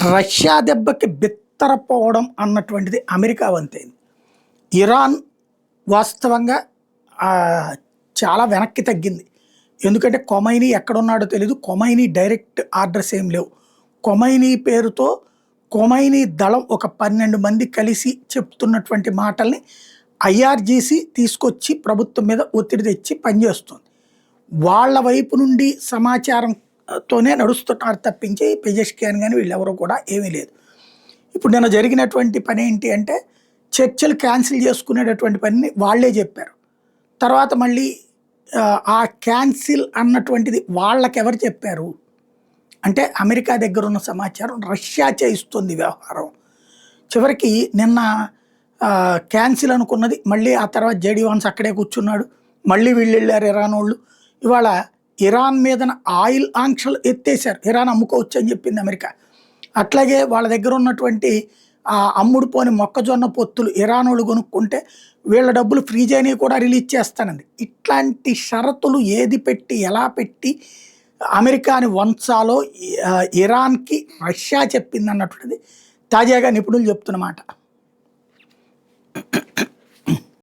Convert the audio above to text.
Russia దెబ్బకి బిత్తరపోవడం అన్నటువంటిది America వంతైంది. Iran వాస్తవంగా చాలా వెనక్కి తగ్గింది. ఎందుకంటే కొమైనీ ఎక్కడున్నాడో తెలీదు. కొమైనీ డైరెక్ట్ ఆర్డర్స్ ఏం లేవు. కొమైనీ పేరుతో కొమైనీ దళం ఒక 12 మంది కలిసి చెప్తున్నటువంటి మాటల్ని ఐఆర్జీసీ తీసుకొచ్చి ప్రభుత్వం మీద ఒత్తిడి తెచ్చి పనిచేస్తుంది. వాళ్ళ వైపు నుండి సమాచారంతోనే నడుస్తున్నారు తప్పించి పెజెష్కియాన్ కానీ వీళ్ళెవరూ కూడా ఏమీ లేదు. ఇప్పుడు నిన్న జరిగినటువంటి పని ఏంటి అంటే చర్చలు క్యాన్సిల్ చేసుకునేటటువంటి పనిని వాళ్ళే చెప్పారు. తర్వాత మళ్ళీ ఆ క్యాన్సిల్ అన్నటువంటిది వాళ్ళకెవరు చెప్పారు అంటే అమెరికా దగ్గర ఉన్న సమాచారం రష్యా చేయిస్తుంది వ్యవహారం. చివరికి నిన్న క్యాన్సిల్ అనుకున్నది మళ్ళీ ఆ తర్వాత జేడీ వాన్స్ అక్కడే కూర్చున్నాడు. మళ్ళీ వీళ్ళు వెళ్ళారు ఇరాన్ వాళ్ళు. ఇవాళ ఇరాన్ మీదన ఆయిల్ ఆంక్షలు ఎత్తేసారు. ఇరాన్ అమ్ముకోవచ్చు అని చెప్పింది అమెరికా. అట్లాగే వాళ్ళ దగ్గర ఉన్నటువంటి అమ్ముడు పోని మొక్కజొన్న పొత్తులు ఇరాన్ వాళ్ళు కొనుక్కుంటే వీళ్ళ డబ్బులు ఫ్రీజ్ అయినవి కూడా రిలీజ్ చేస్తానంది. ఇట్లాంటి షరతులు ఏది పెట్టి ఎలా పెట్టి అమెరికాని వంచాలో ఇరాన్కి రష్యా చెప్పింది అన్నటువంటిది తాజాగా నిపుణులు చెప్తున్నమాట.